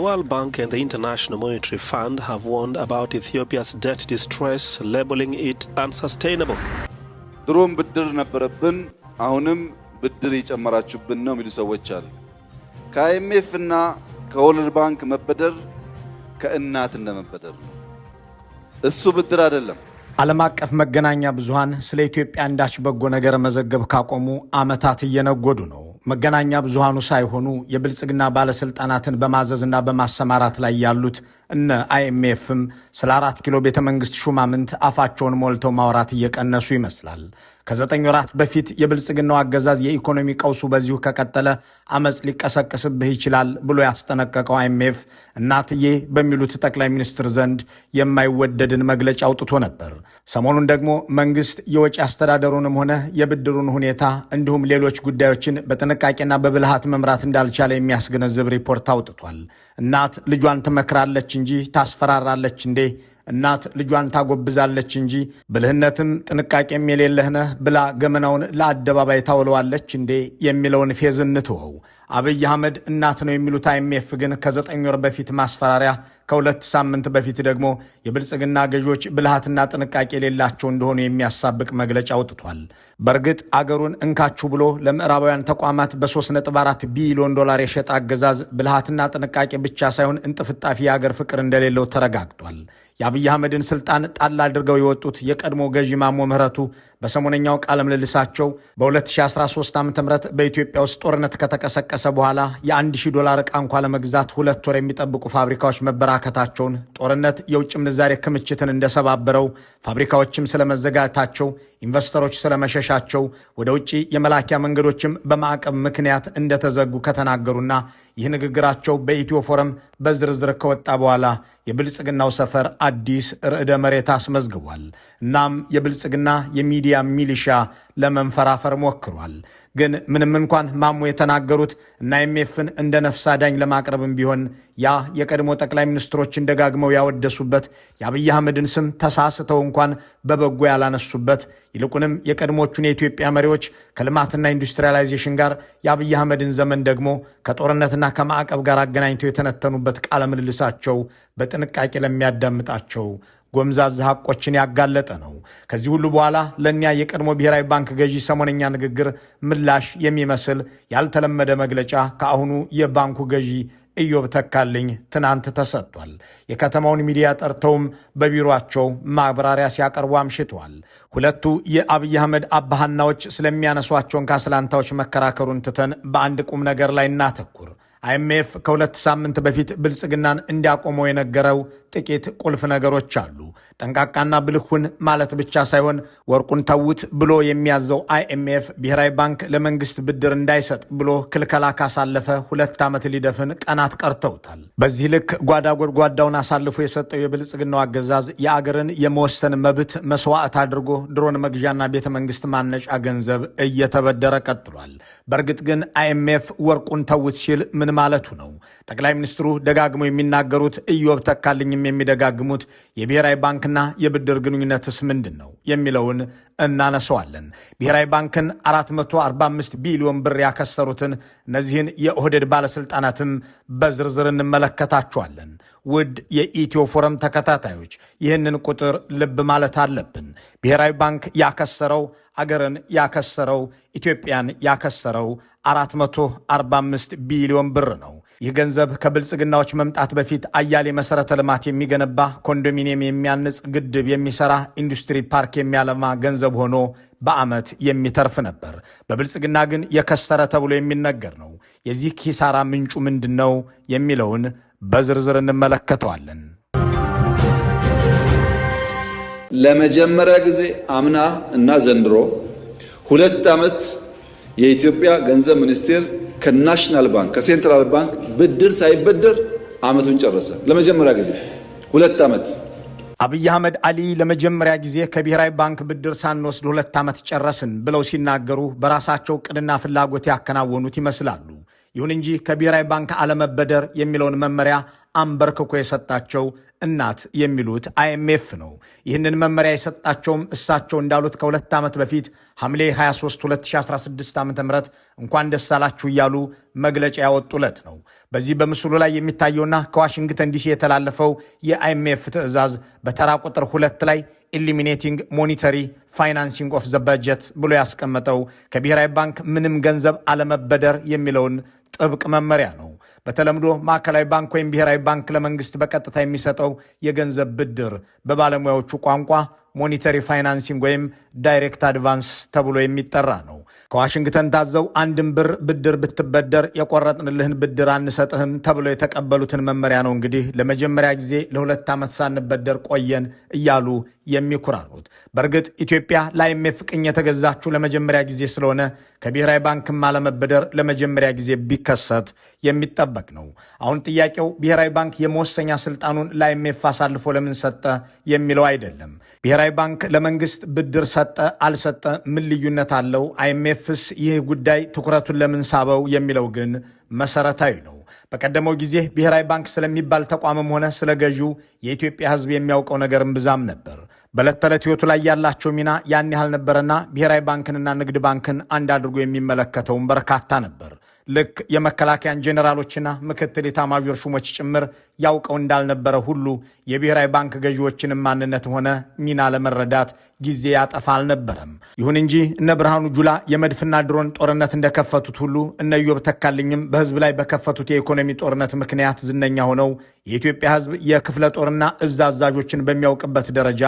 World Bank and the International Monetary Fund have warned about Ethiopia's debt distress, labeling it unsustainable. ድሮም ብድር ነበረብን አሁንም ብድር ይጨመራችሁብን ነው የሚሉ ሰዎች አሉ። ከአይኤምኤፍ እና ከወርልድ ባንክ መበደር ከእናት እንደመበደር ነው። እሱ ብድር አይደለም። ዓለም አቀፍ መገናኛ ብዙሃን ስለ ኢትዮጵያ አንዳች በጎ ነገር መዘገብ ካቆሙ ዓመታት እየነጎዱ ነው። መገናኛ ብዙሃኑ ሳይሆኑ የብልጽግና ባለስልጣናትን በማዘዝና በማሰማራት ላይ ያሉት እነ አይኤምኤፍም ስለ 4 ኪሎ ቤተ መንግስት ሹማምንት አፋቸውን ሞልተው ማውራት እየቀነሱ ይመስላል። ከ9 ወራት በፊት የብልጽግናው አገዛዝ የኢኮኖሚ ቀውሱ በዚሁ ከቀጠለ አመጽ ሊቀሰቀስብህ ይችላል ብሎ ያስጠነቀቀው አይኤምኤፍ እናትዬ በሚሉት ጠቅላይ ሚኒስትር ዘንድ የማይወደድን መግለጫ አውጥቶ ነበር። ሰሞኑን ደግሞ መንግስት የወጪ አስተዳደሩንም ሆነ የብድሩን ሁኔታ እንዲሁም ሌሎች ጉዳዮችን በጥንቃቄና በብልሃት መምራት እንዳልቻለ የሚያስገነዝብ ሪፖርት አውጥቷል። እናት ልጇን ትመክራለች እንጂ ታስፈራራለች እንዴ? እናት ልጇን ታጎብዛለች እንጂ ብልህነትም ጥንቃቄም የሌለህ ነህ ብላ ገመናውን ለአደባባይ ታውለዋለች እንዴ የሚለውን ፌዝ እንትወው። አብይ አህመድ እናት ነው የሚሉት አይኤምኤፍ ግን ከ9 ወር በፊት ማስፈራሪያ፣ ከ2 ሳምንት በፊት ደግሞ የብልጽግና ገዢዎች ብልሃትና ጥንቃቄ የሌላቸው እንደሆኑ የሚያሳብቅ መግለጫ አውጥቷል። በእርግጥ አገሩን እንካችሁ ብሎ ለምዕራባውያን ተቋማት በ3.4 ቢሊዮን ዶላር የሸጠ አገዛዝ ብልሃትና ጥንቃቄ ብቻ ሳይሆን እንጥፍጣፊ የአገር ፍቅር እንደሌለው ተረጋግጧል። የአብይ አህመድን ስልጣን ጣል አድርገው የወጡት የቀድሞ ገዢ ማሞ ምህረቱ በሰሞነኛው ቃለ ምልልሳቸው በ2013 ዓ.ም በኢትዮጵያ ውስጥ ጦርነት ከተቀሰቀሰ በኋላ የ$1000 ዕቃ እንኳ ለመግዛት 2 ወር የሚጠብቁ ፋብሪካዎች መበራከታቸውን፣ ጦርነት የውጭ ምንዛሬ ክምችትን እንደሰባበረው፣ ፋብሪካዎችም ስለመዘጋታቸው፣ ኢንቨስተሮች ስለመሸሻቸው፣ ወደ ውጭ የመላኪያ መንገዶችም በማዕቀብ ምክንያት እንደተዘጉ ከተናገሩና ይህ ንግግራቸው በኢትዮ ፎረም በዝርዝር ከወጣ በኋላ የብልጽግናው ሰፈር አዲስ ርዕደ መሬት አስመዝግቧል። እናም የብልጽግና የሚዲያ ሚሊሻ ለመንፈራፈር ሞክሯል። ግን ምንም እንኳን ማሞ የተናገሩት እና አይኤምኤፍን እንደ ነፍስ አዳኝ ለማቅረብም ቢሆን ያ የቀድሞ ጠቅላይ ሚኒስትሮችን ደጋግመው ያወደሱበት የአብይ አህመድን ስም ተሳስተው እንኳን በበጎ ያላነሱበት ይልቁንም የቀድሞቹን የኢትዮጵያ መሪዎች ከልማትና ኢንዱስትሪያላይዜሽን ጋር የአብይ አህመድን ዘመን ደግሞ ከጦርነትና ከማዕቀብ ጋር አገናኝተው የተነተኑበት ቃለ ምልልሳቸው በጥንቃቄ ለሚያዳምጣቸው ጎምዛዝ ሐቆችን ያጋለጠ ነው። ከዚህ ሁሉ በኋላ ለእኒያ የቀድሞ ብሔራዊ ባንክ ገዢ ሰሞነኛ ንግግር ምላሽ የሚመስል ያልተለመደ መግለጫ ከአሁኑ የባንኩ ገዢ ኢዮብ ተካልኝ ትናንት ተሰጥቷል። የከተማውን ሚዲያ ጠርተውም በቢሮአቸው ማብራሪያ ሲያቀርቡ አምሽተዋል። ሁለቱ የአብይ አህመድ አባሃናዎች ስለሚያነሷቸውን ካስላንታዎች መከራከሩን ትተን በአንድ ቁም ነገር ላይ እናተኩር። አይኤምኤፍ ከ2 ሳምንት በፊት ብልጽግናን እንዲያቆመው የነገረው ጥቂት ቁልፍ ነገሮች አሉ። ጠንቃቃና ብልሁን ማለት ብቻ ሳይሆን ወርቁን ተውት ብሎ የሚያዘው አይኤምኤፍ ብሔራዊ ባንክ ለመንግስት ብድር እንዳይሰጥ ብሎ ክልከላ ካሳለፈ 2 ዓመት ሊደፍን ቀናት ቀርተውታል። በዚህ ልክ ጓዳ ጎድጓዳውን አሳልፎ የሰጠው የብልጽግናው አገዛዝ የአገርን የመወሰን መብት መስዋዕት አድርጎ ድሮን መግዣና ቤተ መንግስት ማነጫ ገንዘብ እየተበደረ ቀጥሏል። በእርግጥ ግን አይኤምኤፍ ወርቁን ተውት ሲል ምን ማለቱ ነው? ጠቅላይ ሚኒስትሩ ደጋግመው የሚናገሩት ኢዮብ ተካልኝም የሚደጋግሙት የብሔራዊ ባንክና የብድር ግንኙነትስ ምንድን ነው የሚለውን እናነሳዋለን። ብሔራዊ ባንክን 445 ቢሊዮን ብር ያከሰሩትን እነዚህን የኦህዴድ ባለስልጣናትም በዝርዝር እንመለከታቸዋለን። ውድ የኢትዮ ፎረም ተከታታዮች ይህንን ቁጥር ልብ ማለት አለብን። ብሔራዊ ባንክ ያከሰረው አገርን ያከሰረው ኢትዮጵያን ያከሰረው 445 ቢሊዮን ብር ነው። ይህ ገንዘብ ከብልጽግናዎች መምጣት በፊት አያሌ መሰረተ ልማት የሚገነባ፣ ኮንዶሚኒየም የሚያንጽ፣ ግድብ የሚሰራ፣ ኢንዱስትሪ ፓርክ የሚያለማ ገንዘብ ሆኖ በዓመት የሚተርፍ ነበር። በብልጽግና ግን የከሰረ ተብሎ የሚነገር ነው። የዚህ ኪሳራ ምንጩ ምንድን ነው የሚለውን በዝርዝር እንመለከተዋለን። ለመጀመሪያ ጊዜ አምና እና ዘንድሮ 2 ዓመት የኢትዮጵያ ገንዘብ ሚኒስቴር ከናሽናል ባንክ ከሴንትራል ባንክ ብድር ሳይበደር ዓመቱን ጨረሰ። ለመጀመሪያ ጊዜ 2 ዓመት አብይ አህመድ አሊ ለመጀመሪያ ጊዜ ከብሔራዊ ባንክ ብድር ሳንወስድ 2 ዓመት ጨረስን ብለው ሲናገሩ በራሳቸው ቅድና ፍላጎት ያከናወኑት ይመስላሉ። ይሁን እንጂ ከብሔራዊ ባንክ አለመበደር የሚለውን መመሪያ አንበርክኮ የሰጣቸው እናት የሚሉት IMF ነው። ይህንን መመሪያ የሰጣቸውም እሳቸው እንዳሉት ከ2 ዓመት በፊት ሐምሌ 23 2016 ዓ.ም እንኳን ደስ አላችሁ እያሉ መግለጫ ያወጡለት ነው። በዚህ በምስሉ ላይ የሚታየውና ከዋሽንግተን ዲሲ የተላለፈው የIMF ትዕዛዝ በተራ ቁጥር 2 ላይ ኢሊሚኔቲንግ ሞኒተሪ ፋይናንሲንግ ኦፍ ዘ በጀት ብሎ ያስቀመጠው ከብሔራዊ ባንክ ምንም ገንዘብ አለመበደር የሚለውን ጥብቅ መመሪያ ነው። በተለምዶ ማዕከላዊ ባንክ ወይም ብሔራዊ ባንክ ለመንግስት በቀጥታ የሚሰጠው የገንዘብ ብድር በባለሙያዎቹ ቋንቋ ሞኒተሪ ፋይናንሲንግ ወይም ዳይሬክት አድቫንስ ተብሎ የሚጠራ ነው። ከዋሽንግተን ታዘው አንድም ብር ብድር ብትበደር የቆረጥንልህን ብድር አንሰጥህም ተብሎ የተቀበሉትን መመሪያ ነው እንግዲህ ለመጀመሪያ ጊዜ ለ2 ዓመት ሳንበደር ቆየን እያሉ የሚኩራሩት። በእርግጥ ኢትዮጵያ ለIMF ቅኝ የተገዛችው ለመጀመሪያ ጊዜ ስለሆነ ከብሔራዊ ባንክም አለመበደር ለመጀመሪያ ጊዜ ቢከሰት የሚጠበቅ ነው። አሁን ጥያቄው ብሔራዊ ባንክ የመወሰኛ ስልጣኑን ለIMF አሳልፎ ለምን ሰጠ የሚለው አይደለም። ብሔራዊ ባንክ ለመንግስት ብድር ሰጠ አልሰጠ ምን ልዩነት አለው? IMFስ ይህ ጉዳይ ትኩረቱን ለምን ሳበው የሚለው ግን መሰረታዊ ነው። በቀደመው ጊዜ ብሔራዊ ባንክ ስለሚባል ተቋምም ሆነ ስለ ገዢው የኢትዮጵያ ሕዝብ የሚያውቀው ነገርም ብዛም ነበር። በዕለት ተዕለት ሕይወቱ ላይ ያላቸው ሚና ያን ያህል ነበረና ብሔራዊ ባንክንና ንግድ ባንክን አንድ አድርጎ የሚመለከተውም በርካታ ነበር። ልክ የመከላከያን ጄኔራሎችና ምክትል ኤታማዦር ሹሞች ጭምር ያውቀው እንዳልነበረ ሁሉ የብሔራዊ ባንክ ገዢዎችንም ማንነት ሆነ ሚና ለመረዳት ጊዜ ያጠፋ አልነበረም። ይሁን እንጂ እነ ብርሃኑ ጁላ የመድፍና ድሮን ጦርነት እንደከፈቱት ሁሉ እነ ኢዮብ ተካልኝም በህዝብ ላይ በከፈቱት የኢኮኖሚ ጦርነት ምክንያት ዝነኛ ሆነው የኢትዮጵያ ህዝብ የክፍለ ጦርና እዝ አዛዦችን በሚያውቅበት ደረጃ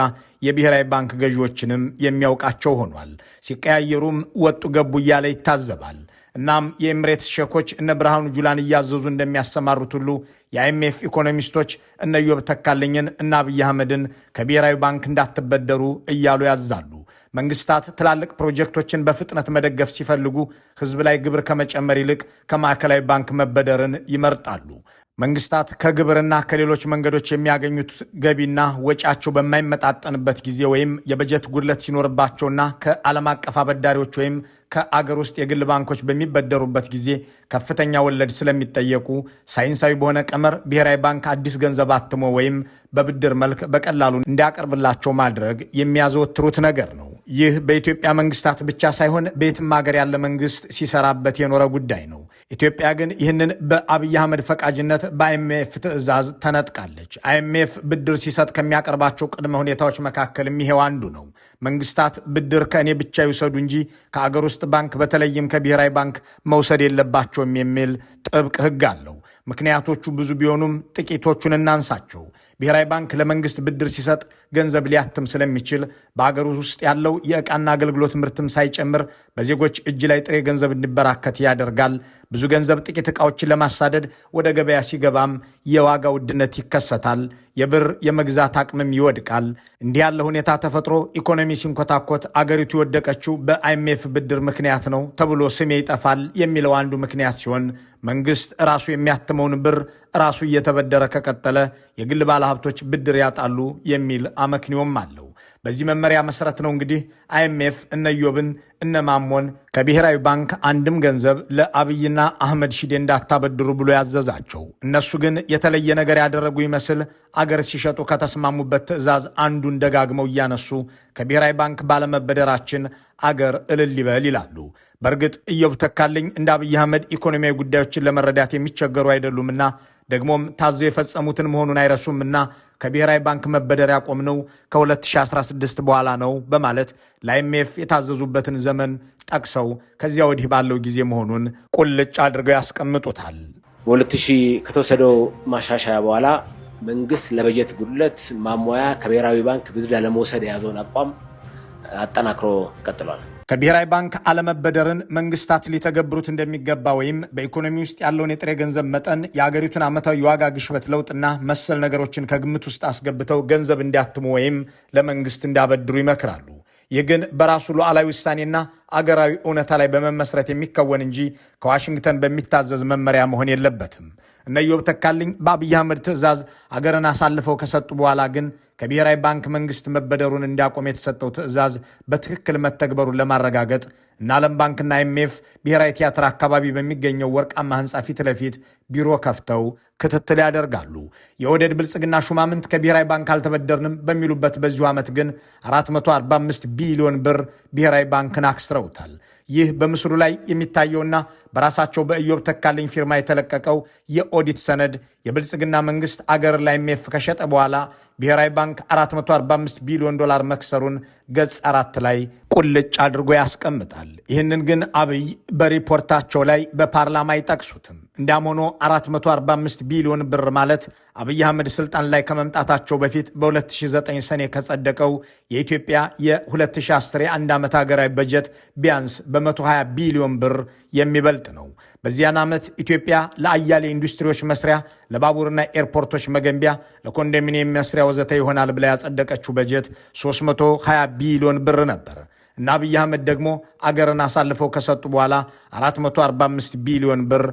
የብሔራዊ ባንክ ገዢዎችንም የሚያውቃቸው ሆኗል። ሲቀያየሩም ወጡ ገቡ እያለ ይታዘባል። እናም የኤምሬትስ ሼኮች እነ ብርሃኑ ጁላን እያዘዙ እንደሚያሰማሩት ሁሉ የIMF ኢኮኖሚስቶች እነ ኢዮብ ተካልኝን እና አብይ አህመድን ከብሔራዊ ባንክ እንዳትበደሩ እያሉ ያዛሉ። መንግስታት ትላልቅ ፕሮጀክቶችን በፍጥነት መደገፍ ሲፈልጉ ህዝብ ላይ ግብር ከመጨመር ይልቅ ከማዕከላዊ ባንክ መበደርን ይመርጣሉ። መንግስታት ከግብርና ከሌሎች መንገዶች የሚያገኙት ገቢና ወጫቸው በማይመጣጠንበት ጊዜ ወይም የበጀት ጉድለት ሲኖርባቸውና ከዓለም አቀፍ አበዳሪዎች ወይም ከአገር ውስጥ የግል ባንኮች በሚበደሩበት ጊዜ ከፍተኛ ወለድ ስለሚጠየቁ ሳይንሳዊ በሆነ ቀመር ብሔራዊ ባንክ አዲስ ገንዘብ አትሞ ወይም በብድር መልክ በቀላሉ እንዲያቀርብላቸው ማድረግ የሚያዘወትሩት ነገር ነው። ይህ በኢትዮጵያ መንግስታት ብቻ ሳይሆን በየትም ሀገር ያለ መንግስት ሲሰራበት የኖረ ጉዳይ ነው። ኢትዮጵያ ግን ይህንን በአብይ አህመድ ፈቃጅነት በIMF ትዕዛዝ ተነጥቃለች። IMF ብድር ሲሰጥ ከሚያቀርባቸው ቅድመ ሁኔታዎች መካከል ይሄው አንዱ ነው። መንግስታት ብድር ከእኔ ብቻ ይውሰዱ እንጂ ከአገር ውስጥ ባንክ በተለይም ከብሔራዊ ባንክ መውሰድ የለባቸውም የሚል ጥብቅ ህግ አለው። ምክንያቶቹ ብዙ ቢሆኑም ጥቂቶቹን እናንሳቸው። ብሔራዊ ባንክ ለመንግስት ብድር ሲሰጥ ገንዘብ ሊያትም ስለሚችል በአገር ውስጥ ያለው የዕቃና አገልግሎት ምርትም ሳይጨምር በዜጎች እጅ ላይ ጥሬ ገንዘብ እንዲበራከት ያደርጋል። ብዙ ገንዘብ ጥቂት ዕቃዎችን ለማሳደድ ወደ ገበያ ሲገባም የዋጋ ውድነት ይከሰታል። የብር የመግዛት አቅምም ይወድቃል። እንዲህ ያለ ሁኔታ ተፈጥሮ ኢኮኖሚ ሲንኮታኮት አገሪቱ የወደቀችው በIMF ብድር ምክንያት ነው ተብሎ ስሜ ይጠፋል የሚለው አንዱ ምክንያት ሲሆን መንግስት ራሱ የሚያትመውን ብር ራሱ እየተበደረ ከቀጠለ የግል ባለሀብቶች ብድር ያጣሉ የሚል አመክንዮም አለው። በዚህ መመሪያ መሰረት ነው እንግዲህ IMF እነ ኢዮብን እነ ማሞን ከብሔራዊ ባንክ አንድም ገንዘብ ለአብይና አህመድ ሺዴ እንዳታበድሩ ብሎ ያዘዛቸው። እነሱ ግን የተለየ ነገር ያደረጉ ይመስል አገር ሲሸጡ ከተስማሙበት ትዕዛዝ አንዱን ደጋግመው እያነሱ ከብሔራዊ ባንክ ባለመበደራችን አገር እልል ይበል ይላሉ። በእርግጥ ኢዮብ ተካልኝ እንደ አብይ አህመድ ኢኮኖሚያዊ ጉዳዮችን ለመረዳት የሚቸገሩ አይደሉምና ደግሞም ታዘው የፈጸሙትን መሆኑን አይረሱምና ከብሔራዊ ባንክ መበደር ያቆምነው ከ2016 በኋላ ነው በማለት ለIMF የታዘዙበትን ዘመን ጠቅሰው ከዚያ ወዲህ ባለው ጊዜ መሆኑን ቁልጭ አድርገው ያስቀምጡታል። በ2000 ከተወሰደው ማሻሻያ በኋላ መንግስት ለበጀት ጉድለት ማሟያ ከብሔራዊ ባንክ ብድር ለመውሰድ የያዘውን አቋም አጠናክሮ ቀጥሏል። ከብሔራዊ ባንክ አለመበደርን መንግስታት ሊተገብሩት እንደሚገባ ወይም በኢኮኖሚ ውስጥ ያለውን የጥሬ ገንዘብ መጠን የአገሪቱን ዓመታዊ የዋጋ ግሽበት ለውጥና መሰል ነገሮችን ከግምት ውስጥ አስገብተው ገንዘብ እንዲያትሙ ወይም ለመንግስት እንዲያበድሩ ይመክራሉ። ይህ ግን በራሱ ሉዓላዊ ውሳኔና አገራዊ እውነታ ላይ በመመስረት የሚከወን እንጂ ከዋሽንግተን በሚታዘዝ መመሪያ መሆን የለበትም። እነ ኢዮብ ተካልኝ በአብይ አህመድ ትዕዛዝ አገርን አሳልፈው ከሰጡ በኋላ ግን ከብሔራዊ ባንክ መንግስት መበደሩን እንዲያቆም የተሰጠው ትዕዛዝ በትክክል መተግበሩን ለማረጋገጥ እና ዓለም ባንክና IMF ብሔራዊ ቲያትር አካባቢ በሚገኘው ወርቃማ ህንፃ ፊት ለፊት ቢሮ ከፍተው ክትትል ያደርጋሉ። የኦህዴድ ብልጽግና ሹማምንት ከብሔራዊ ባንክ አልተበደርንም በሚሉበት በዚሁ ዓመት ግን 445 ቢሊዮን ብር ብሔራዊ ባንክን አክስረውታል። ይህ በምስሉ ላይ የሚታየውና በራሳቸው በኢዮብ ተካልኝ ፊርማ የተለቀቀው የኦዲት ሰነድ የብልጽግና መንግስት አገር ለIMF ከሸጠ በኋላ ብሔራዊ ባንክ 445 ቢሊዮን ዶላር መክሰሩን ገጽ 4 ላይ ቁልጭ አድርጎ ያስቀምጣል። ይህንን ግን አብይ በሪፖርታቸው ላይ በፓርላማ አይጠቅሱትም። እንዲያም ሆኖ 445 ቢሊዮን ብር ማለት አብይ አህመድ ስልጣን ላይ ከመምጣታቸው በፊት በ2009 ሰኔ ከጸደቀው የኢትዮጵያ የ2010 የአንድ ዓመት ሀገራዊ በጀት ቢያንስ በ120 ቢሊዮን ብር የሚበልጥ ነው። በዚያን ዓመት ኢትዮጵያ ለአያሌ ኢንዱስትሪዎች መስሪያ፣ ለባቡርና ኤርፖርቶች መገንቢያ፣ ለኮንዶሚኒየም መስሪያ ወዘተ ይሆናል ብላ ያጸደቀችው በጀት 320 ቢሊዮን ብር ነበር እና አብይ አህመድ ደግሞ አገርን አሳልፈው ከሰጡ በኋላ 445 ቢሊዮን ብር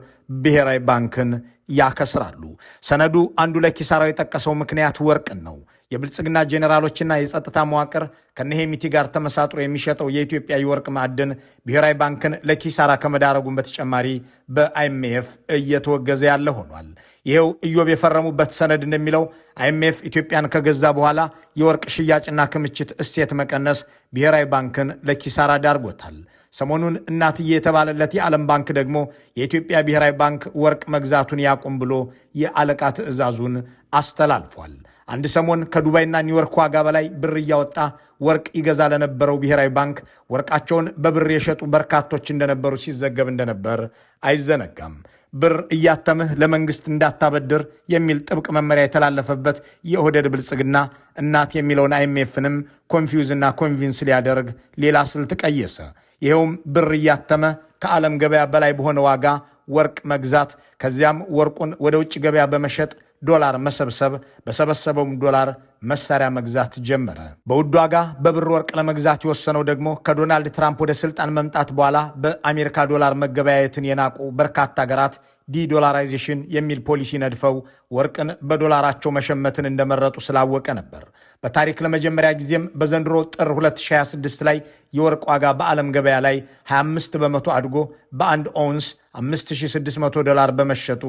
ብሔራዊ ባንክን ያከስራሉ። ሰነዱ አንዱ ለኪሳራው የጠቀሰው ምክንያት ወርቅን ነው። የብልጽግና ጄኔራሎችና የጸጥታ መዋቅር ከነሄሚቲ ጋር ተመሳጥሮ የሚሸጠው የኢትዮጵያ የወርቅ ማዕድን ብሔራዊ ባንክን ለኪሳራ ከመዳረጉን በተጨማሪ በIMF እየተወገዘ ያለ ሆኗል። ይሄው ኢዮብ የፈረሙበት ሰነድ እንደሚለው IMF ኢትዮጵያን ከገዛ በኋላ የወርቅ ሽያጭና ክምችት እሴት መቀነስ ብሔራዊ ባንክን ለኪሳራ ዳርጎታል። ሰሞኑን እናትዬ የተባለለት የዓለም ባንክ ደግሞ የኢትዮጵያ ብሔራዊ ባንክ ወርቅ መግዛቱን ያቁም ብሎ የአለቃ ትዕዛዙን አስተላልፏል። አንድ ሰሞን ከዱባይና ኒውዮርክ ዋጋ በላይ ብር እያወጣ ወርቅ ይገዛ ለነበረው ብሔራዊ ባንክ ወርቃቸውን በብር የሸጡ በርካቶች እንደነበሩ ሲዘገብ እንደነበር አይዘነጋም። ብር እያተምህ ለመንግስት እንዳታበድር የሚል ጥብቅ መመሪያ የተላለፈበት የኦህዴድ ብልጽግና እናት የሚለውን IMFንም ኮንፊውዝና ኮንቪንስ ሊያደርግ ሌላ ስልት ቀየሰ። ይኸውም ብር እያተመ ከዓለም ገበያ በላይ በሆነ ዋጋ ወርቅ መግዛት፣ ከዚያም ወርቁን ወደ ውጭ ገበያ በመሸጥ ዶላር መሰብሰብ፣ በሰበሰበውም ዶላር መሳሪያ መግዛት ጀመረ። በውድ ዋጋ በብር ወርቅ ለመግዛት የወሰነው ደግሞ ከዶናልድ ትራምፕ ወደ ስልጣን መምጣት በኋላ በአሜሪካ ዶላር መገበያየትን የናቁ በርካታ ሀገራት ዲዶላራይዜሽን የሚል ፖሊሲ ነድፈው ወርቅን በዶላራቸው መሸመትን እንደመረጡ ስላወቀ ነበር። በታሪክ ለመጀመሪያ ጊዜም በዘንድሮ ጥር 2026 ላይ የወርቅ ዋጋ በዓለም ገበያ ላይ 25 በመቶ አድጎ በአንድ ኦውንስ $5600 በመሸጡ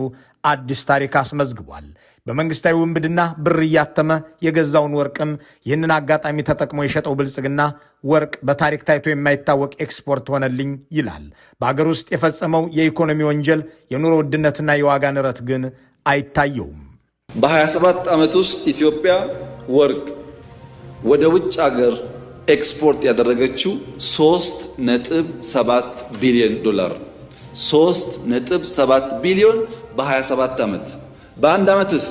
አዲስ ታሪክ አስመዝግቧል። በመንግስታዊ ውንብድና ብር እያተመ የገዛውን ወርቅም ይህንን አጋጣሚ ተጠቅሞ የሸጠው ብልጽግና ወርቅ በታሪክ ታይቶ የማይታወቅ ኤክስፖርት ሆነልኝ ይላል። በአገር ውስጥ የፈጸመው የኢኮኖሚ ወንጀል የኑሮ ውድነትና የዋጋ ንረት ግን አይታየውም። በ27 ዓመት ውስጥ ኢትዮጵያ ወርቅ ወደ ውጭ አገር ኤክስፖርት ያደረገችው $3.7 ቢሊዮን 3.7 ቢሊዮን በ27 ዓመት። በአንድ ዓመትስ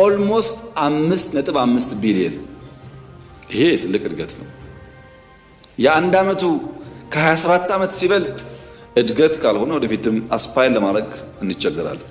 ኦልሞስት 5.5 ቢሊዮን። ይሄ ትልቅ እድገት ነው። የአንድ ዓመቱ ከ27 ዓመት ሲበልጥ እድገት ካልሆነ ወደፊትም አስፓይል ለማድረግ እንቸገራለን።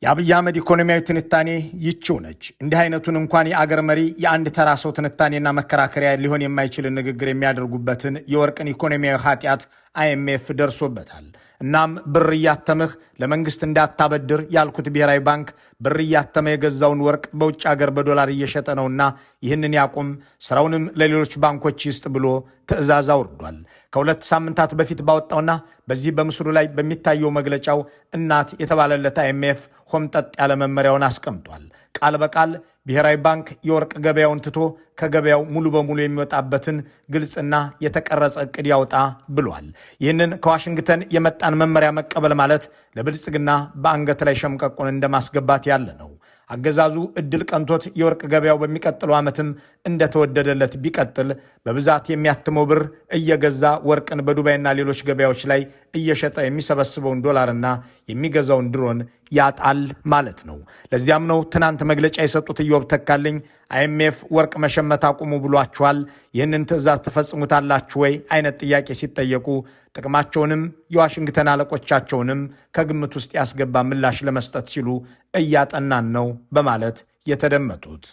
የአብይ አህመድ ኢኮኖሚያዊ ትንታኔ ይችው ነች። እንዲህ አይነቱን እንኳን የአገር መሪ የአንድ ተራ ሰው ትንታኔና መከራከሪያ ሊሆን የማይችልን ንግግር የሚያደርጉበትን የወርቅን ኢኮኖሚያዊ ኃጢአት IMF ደርሶበታል። እናም ብር እያተምህ ለመንግስት እንዳታበድር ያልኩት ብሔራዊ ባንክ ብር እያተመ የገዛውን ወርቅ በውጭ ሀገር በዶላር እየሸጠ ነውና ይህንን ያቁም፣ ስራውንም ለሌሎች ባንኮች ይስጥ ብሎ ትዕዛዝ አውርዷል። ከሁለት ሳምንታት በፊት ባወጣውና በዚህ በምስሉ ላይ በሚታየው መግለጫው እናት የተባለለት IMF ሆምጠጥ ያለ መመሪያውን አስቀምጧል። ቃል በቃል ብሔራዊ ባንክ የወርቅ ገበያውን ትቶ ከገበያው ሙሉ በሙሉ የሚወጣበትን ግልጽና የተቀረጸ ዕቅድ ያውጣ ብሏል። ይህንን ከዋሽንግተን የመጣን መመሪያ መቀበል ማለት ለብልጽግና በአንገት ላይ ሸምቀቁን እንደማስገባት ያለ ነው። አገዛዙ እድል ቀንቶት የወርቅ ገበያው በሚቀጥለው ዓመትም እንደተወደደለት ቢቀጥል በብዛት የሚያትመው ብር እየገዛ ወርቅን በዱባይና ሌሎች ገበያዎች ላይ እየሸጠ የሚሰበስበውን ዶላርና የሚገዛውን ድሮን ያጣል ማለት ነው። ለዚያም ነው ትናንት መግለጫ የሰጡት ኢዮብ ተካልኝ IMF ወርቅ መሸመት አቁሙ ብሏቸዋል፣ ይህንን ትዕዛዝ ትፈጽሙታላችሁ ወይ አይነት ጥያቄ ሲጠየቁ ጥቅማቸውንም የዋሽንግተን አለቆቻቸውንም ከግምት ውስጥ ያስገባ ምላሽ ለመስጠት ሲሉ እያጠናን ነው በማለት የተደመጡት።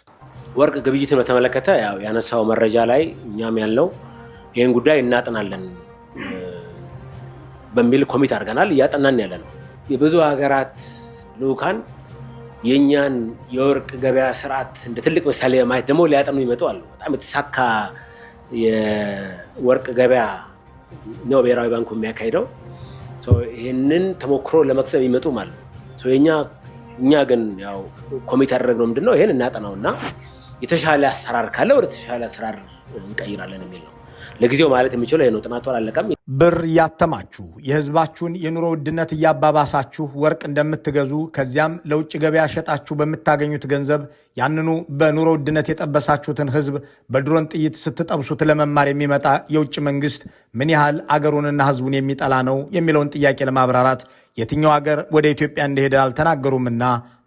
ወርቅ ግብይትን በተመለከተ ያነሳው መረጃ ላይ እኛም ያልነው ይህን ጉዳይ እናጥናለን በሚል ኮሚት አድርገናል። እያጠናን ያለ ነው። የብዙ ሀገራት ልኡካን የኛን የወርቅ ገበያ ስርዓት እንደ ትልቅ ምሳሌ ማየት ደግሞ ሊያጠኑ ይመጡ አሉ። በጣም የተሳካ የወርቅ ገበያ ነው ብሔራዊ ባንኩ የሚያካሂደው። ይህንን ተሞክሮ ለመቅሰም ይመጡ ማለት ነው። እኛ ግን ያው ኮሚቴ ያደረግነው ምንድነው ይሄን እናጠናውና የተሻለ አሰራር ካለ ወደ ተሻለ አሰራር እንቀይራለን የሚል ነው። ለጊዜው ማለት የሚችለው ይሄ ነው። ጥናቱ አላለቀም። ብር ያተማችሁ የህዝባችሁን የኑሮ ውድነት እያባባሳችሁ ወርቅ እንደምትገዙ ከዚያም ለውጭ ገበያ ሸጣችሁ በምታገኙት ገንዘብ ያንኑ በኑሮ ውድነት የጠበሳችሁትን ህዝብ በድሮን ጥይት ስትጠብሱት ለመማር የሚመጣ የውጭ መንግስት ምን ያህል አገሩንና ህዝቡን የሚጠላ ነው የሚለውን ጥያቄ ለማብራራት የትኛው ሀገር ወደ ኢትዮጵያ እንደሄደ አልተናገሩምና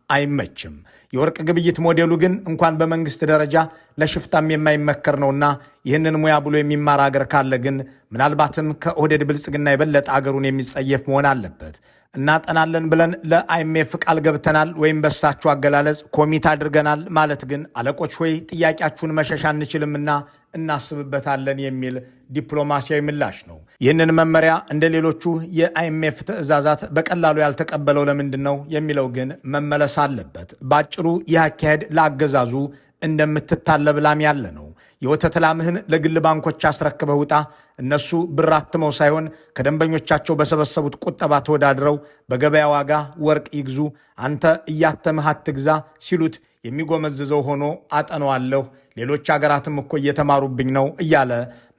አይመችም። የወርቅ ግብይት ሞዴሉ ግን እንኳን በመንግስት ደረጃ ለሽፍታም የማይመከር ነውና ይህንን ሙያ ብሎ የሚማር አገር ካለ ግን ምናልባትም ከኦህዴድ ብልጽግና የበለጠ አገሩን የሚጸየፍ መሆን አለበት። እናጠናለን ብለን ለአይኤምኤፍ ቃል ገብተናል ወይም በሳቸው አገላለጽ ኮሚት አድርገናል ማለት ግን አለቆች ሆይ ጥያቄያችሁን መሸሽ አንችልምና እናስብበታለን የሚል ዲፕሎማሲያዊ ምላሽ ነው። ይህንን መመሪያ እንደ ሌሎቹ የአይኤምኤፍ ትዕዛዛት በቀላሉ ያልተቀበለው ለምንድን ነው የሚለው ግን መመለስ አለበት። ባጭሩ ይህ አካሄድ ለአገዛዙ እንደምትታለብ ላም ያለ ነው። የወተት ላምህን ለግል ባንኮች አስረክበህ ውጣ፣ እነሱ ብር አትመው ሳይሆን ከደንበኞቻቸው በሰበሰቡት ቁጠባ ተወዳድረው በገበያ ዋጋ ወርቅ ይግዙ፣ አንተ እያተምህ አትግዛ ሲሉት የሚጎመዝዘው ሆኖ አጠነዋለሁ፣ ሌሎች አገራትም እኮ እየተማሩብኝ ነው እያለ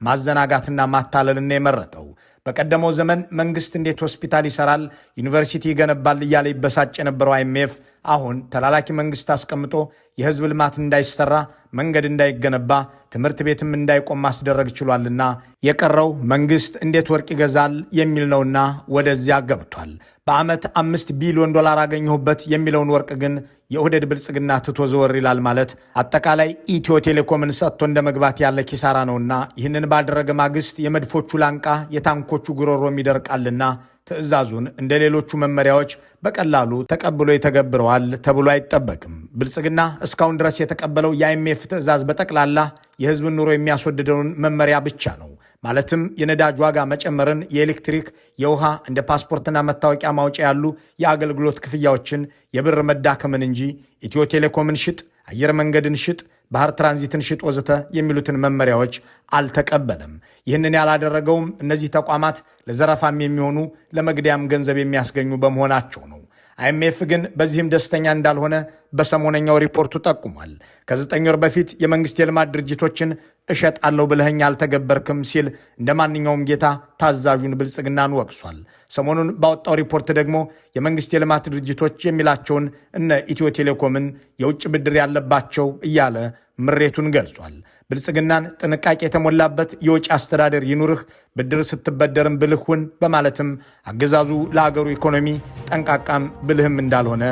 ማዘናጋትና ማታለልና የመረጠው። በቀደመው ዘመን መንግስት እንዴት ሆስፒታል ይሰራል፣ ዩኒቨርሲቲ ይገነባል እያለ ይበሳጭ የነበረው አይኤምኤፍ አሁን ተላላኪ መንግስት አስቀምጦ የህዝብ ልማት እንዳይሰራ፣ መንገድ እንዳይገነባ፣ ትምህርት ቤትም እንዳይቆም ማስደረግ ችሏልና የቀረው መንግስት እንዴት ወርቅ ይገዛል የሚል ነውና ወደዚያ ገብቷል። በዓመት $5 ቢሊዮን አገኘሁበት የሚለውን ወርቅ ግን የኦህዴድ ብልጽግና ትቶ ዘወር ይላል ማለት አጠቃላይ ኢትዮ ቴሌኮምን ሰጥቶ እንደ መግባት ያለ ኪሳራ ነውና ይህንን ባደረገ ማግስት የመድፎቹ ላንቃ የታንኮቹ ጉሮሮም ይደርቃልና ትዕዛዙን እንደ ሌሎቹ መመሪያዎች በቀላሉ ተቀብሎ ይተገብረዋል ተብሎ አይጠበቅም። ብልጽግና እስካሁን ድረስ የተቀበለው የአይኤምኤፍ ትዕዛዝ በጠቅላላ የህዝብን ኑሮ የሚያስወድደውን መመሪያ ብቻ ነው። ማለትም የነዳጅ ዋጋ መጨመርን፣ የኤሌክትሪክ፣ የውሃ እንደ ፓስፖርትና መታወቂያ ማውጫ ያሉ የአገልግሎት ክፍያዎችን፣ የብር መዳከምን እንጂ ኢትዮ ቴሌኮምን ሽጥ፣ አየር መንገድን ሽጥ፣ ባህር ትራንዚትን ሽጥ ወዘተ የሚሉትን መመሪያዎች አልተቀበለም። ይህንን ያላደረገውም እነዚህ ተቋማት ለዘረፋም የሚሆኑ ለመግደያም ገንዘብ የሚያስገኙ በመሆናቸው ነው። አይኤምኤፍ ግን በዚህም ደስተኛ እንዳልሆነ በሰሞነኛው ሪፖርቱ ጠቁሟል። ከ9 ወር በፊት የመንግስት የልማት ድርጅቶችን እሸጣለሁ ብለኸኝ አልተገበርክም ሲል እንደ ማንኛውም ጌታ ታዛዡን ብልጽግናን ወቅሷል። ሰሞኑን ባወጣው ሪፖርት ደግሞ የመንግስት የልማት ድርጅቶች የሚላቸውን እነ ኢትዮ ቴሌኮምን የውጭ ብድር ያለባቸው እያለ ምሬቱን ገልጿል። ብልጽግናን ጥንቃቄ የተሞላበት የውጭ አስተዳደር ይኑርህ፣ ብድር ስትበደርም ብልህ ሁን በማለትም አገዛዙ ለሀገሩ ኢኮኖሚ ጠንቃቃም ብልህም እንዳልሆነ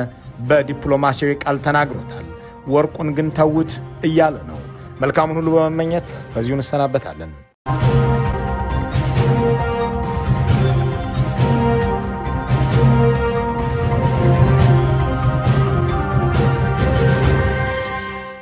በዲፕሎማሲያዊ ቃል ተናግሮታል። ወርቁን ግን ተውት እያለ ነው። መልካሙን ሁሉ በመመኘት በዚሁ እንሰናበታለን።